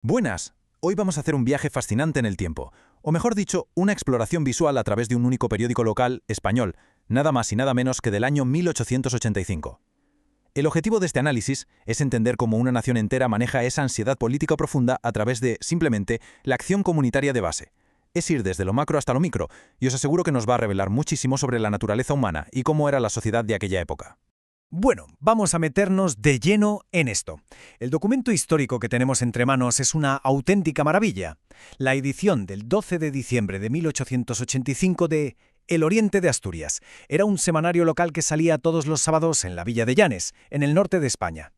Buenas, hoy vamos a hacer un viaje fascinante en el tiempo, o mejor dicho, una exploración visual a través de un único periódico local, español, nada más y nada menos que del año 1885. El objetivo de este análisis es entender cómo una nación entera maneja esa ansiedad política profunda a través de, simplemente, la acción comunitaria de base. Es ir desde lo macro hasta lo micro, y os aseguro que nos va a revelar muchísimo sobre la naturaleza humana y cómo era la sociedad de aquella época. Bueno, vamos a meternos de lleno en esto. El documento histórico que tenemos entre manos es una auténtica maravilla. La edición del 12 de diciembre de 1885 de El Oriente de Asturias. Era un semanario local que salía todos los sábados en la villa de Llanes, en el norte de España.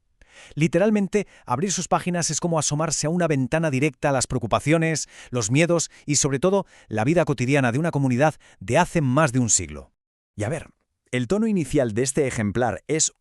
Literalmente, abrir sus páginas es como asomarse a una ventana directa a las preocupaciones, los miedos y, sobre todo, la vida cotidiana de una comunidad de hace más de un siglo. Y a ver, el tono inicial de este ejemplar es,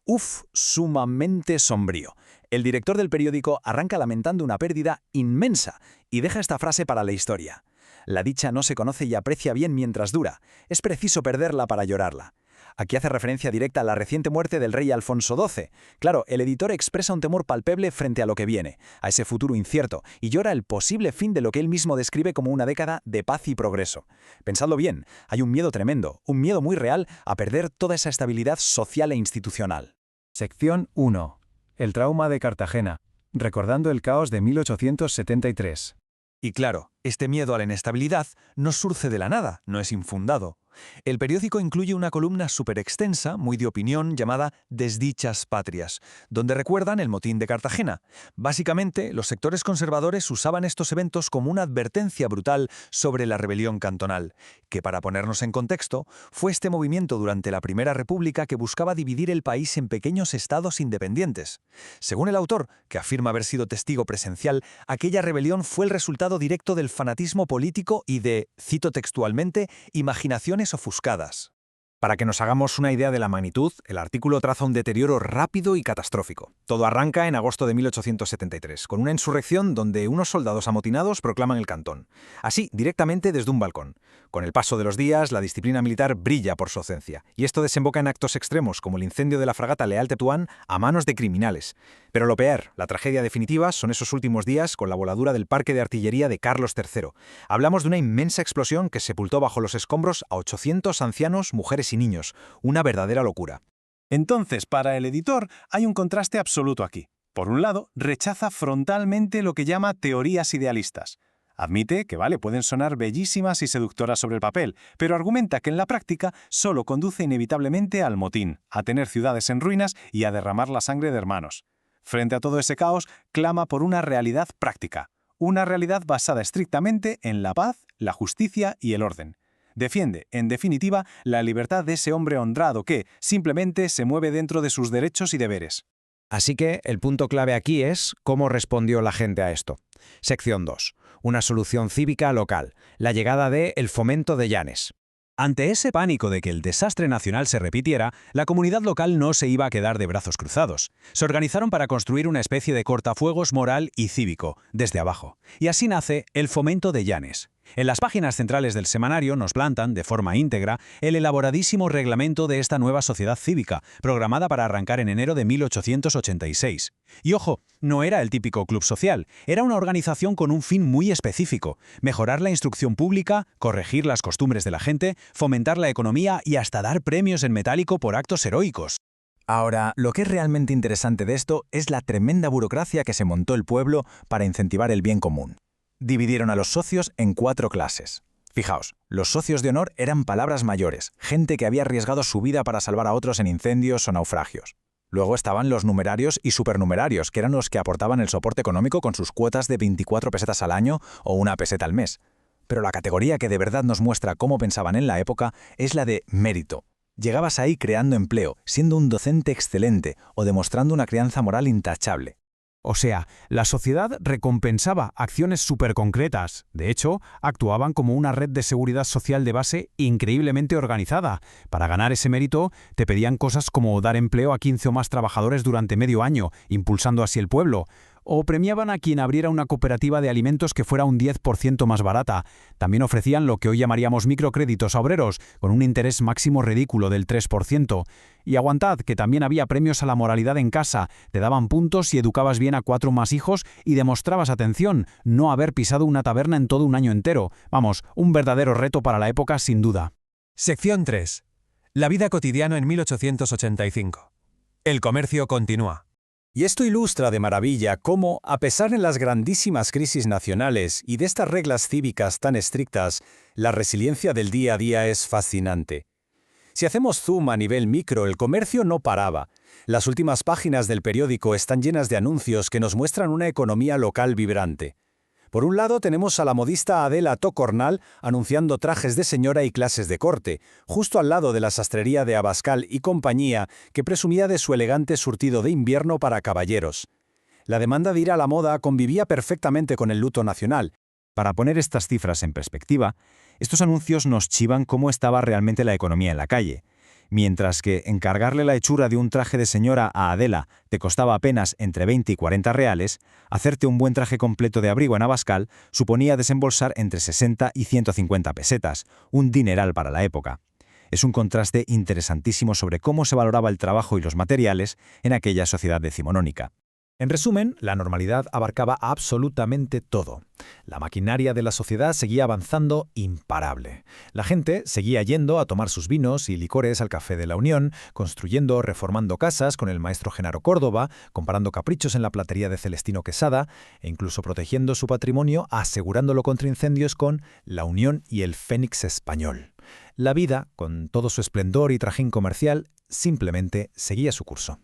sumamente sombrío. El director del periódico arranca lamentando una pérdida inmensa y deja esta frase para la historia. La dicha no se conoce y aprecia bien mientras dura. Es preciso perderla para llorarla. Aquí hace referencia directa a la reciente muerte del rey Alfonso XII. Claro, el editor expresa un temor palpable frente a lo que viene, a ese futuro incierto, y llora el posible fin de lo que él mismo describe como una década de paz y progreso. Pensadlo bien, hay un miedo tremendo, un miedo muy real a perder toda esa estabilidad social e institucional. Sección 1. El trauma de Cartagena, recordando el caos de 1873. Y claro, este miedo a la inestabilidad no surge de la nada, no es infundado. El periódico incluye una columna súper extensa, muy de opinión, llamada Desdichas Patrias, donde recuerdan el motín de Cartagena. Básicamente, los sectores conservadores usaban estos eventos como una advertencia brutal sobre la rebelión cantonal, que, para ponernos en contexto, fue este movimiento durante la Primera República que buscaba dividir el país en pequeños estados independientes. Según el autor, que afirma haber sido testigo presencial, aquella rebelión fue el resultado directo del fanatismo político y de, cito textualmente, imaginaciones ofuscadas. Para que nos hagamos una idea de la magnitud, el artículo traza un deterioro rápido y catastrófico. Todo arranca en agosto de 1873, con una insurrección donde unos soldados amotinados proclaman el cantón. Así, directamente desde un balcón. Con el paso de los días, la disciplina militar brilla por su ausencia, y esto desemboca en actos extremos como el incendio de la fragata Leal Tetuán a manos de criminales. Pero lo peor, la tragedia definitiva, son esos últimos días con la voladura del parque de artillería de Carlos III. Hablamos de una inmensa explosión que sepultó bajo los escombros a 800 ancianos, mujeres y niños. Una verdadera locura. Entonces, para el editor, hay un contraste absoluto aquí. Por un lado, rechaza frontalmente lo que llama teorías idealistas. Admite que, pueden sonar bellísimas y seductoras sobre el papel, pero argumenta que en la práctica solo conduce inevitablemente al motín, a tener ciudades en ruinas y a derramar la sangre de hermanos. Frente a todo ese caos, clama por una realidad práctica, una realidad basada estrictamente en la paz, la justicia y el orden. Defiende, en definitiva, la libertad de ese hombre honrado que, simplemente, se mueve dentro de sus derechos y deberes. Así que el punto clave aquí es cómo respondió la gente a esto. Sección 2. Una solución cívica local. La llegada de el Fomento de Llanes. Ante ese pánico de que el desastre nacional se repitiera, la comunidad local no se iba a quedar de brazos cruzados. Se organizaron para construir una especie de cortafuegos moral y cívico, desde abajo. Y así nace el Fomento de Llanes. En las páginas centrales del semanario nos plantan, de forma íntegra, el elaboradísimo reglamento de esta nueva sociedad cívica, programada para arrancar en enero de 1886. Y ojo, no era el típico club social, era una organización con un fin muy específico: mejorar la instrucción pública, corregir las costumbres de la gente, fomentar la economía y hasta dar premios en metálico por actos heroicos. Ahora, lo que es realmente interesante de esto es la tremenda burocracia que se montó el pueblo para incentivar el bien común. Dividieron a los socios en 4 clases. Fijaos, los socios de honor eran palabras mayores, gente que había arriesgado su vida para salvar a otros en incendios o naufragios. Luego estaban los numerarios y supernumerarios, que eran los que aportaban el soporte económico con sus cuotas de 24 pesetas al año o 1 peseta al mes. Pero la categoría que de verdad nos muestra cómo pensaban en la época es la de mérito. Llegabas ahí creando empleo, siendo un docente excelente o demostrando una crianza moral intachable. O sea, la sociedad recompensaba acciones súper concretas. De hecho, actuaban como una red de seguridad social de base increíblemente organizada. Para ganar ese mérito, te pedían cosas como dar empleo a 15 o más trabajadores durante medio año, impulsando así el pueblo. O premiaban a quien abriera una cooperativa de alimentos que fuera un 10% más barata. También ofrecían lo que hoy llamaríamos microcréditos a obreros, con un interés máximo ridículo del 3%. Y aguantad, que también había premios a la moralidad en casa. Te daban puntos si educabas bien a 4 más hijos y demostrabas atención, no haber pisado una taberna en todo un año entero. Vamos, un verdadero reto para la época sin duda. Sección 3. La vida cotidiana en 1885. El comercio continúa. Y esto ilustra de maravilla cómo, a pesar de las grandísimas crisis nacionales y de estas reglas cívicas tan estrictas, la resiliencia del día a día es fascinante. Si hacemos zoom a nivel micro, el comercio no paraba. Las últimas páginas del periódico están llenas de anuncios que nos muestran una economía local vibrante. Por un lado tenemos a la modista Adela Tocornal anunciando trajes de señora y clases de corte, justo al lado de la sastrería de Abascal y compañía, que presumía de su elegante surtido de invierno para caballeros. La demanda de ir a la moda convivía perfectamente con el luto nacional. Para poner estas cifras en perspectiva, estos anuncios nos chivan cómo estaba realmente la economía en la calle. Mientras que encargarle la hechura de un traje de señora a Adela te costaba apenas entre 20 y 40 reales, hacerte un buen traje completo de abrigo en Abascal suponía desembolsar entre 60 y 150 pesetas, un dineral para la época. Es un contraste interesantísimo sobre cómo se valoraba el trabajo y los materiales en aquella sociedad decimonónica. En resumen, la normalidad abarcaba absolutamente todo. La maquinaria de la sociedad seguía avanzando imparable. La gente seguía yendo a tomar sus vinos y licores al Café de la Unión, construyendo o reformando casas con el maestro Genaro Córdoba, comparando caprichos en la platería de Celestino Quesada e incluso protegiendo su patrimonio, asegurándolo contra incendios con La Unión y el Fénix Español. La vida, con todo su esplendor y trajín comercial, simplemente seguía su curso.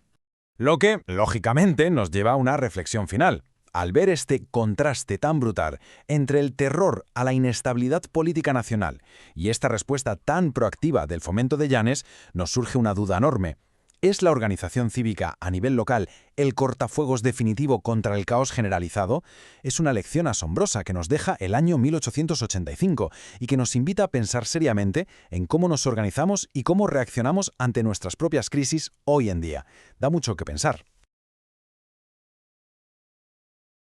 Lo que, lógicamente, nos lleva a una reflexión final. Al ver este contraste tan brutal entre el terror a la inestabilidad política nacional y esta respuesta tan proactiva del Fomento de Llanes, nos surge una duda enorme. ¿Es la organización cívica a nivel local el cortafuegos definitivo contra el caos generalizado? Es una lección asombrosa que nos deja el año 1885 y que nos invita a pensar seriamente en cómo nos organizamos y cómo reaccionamos ante nuestras propias crisis hoy en día. Da mucho que pensar.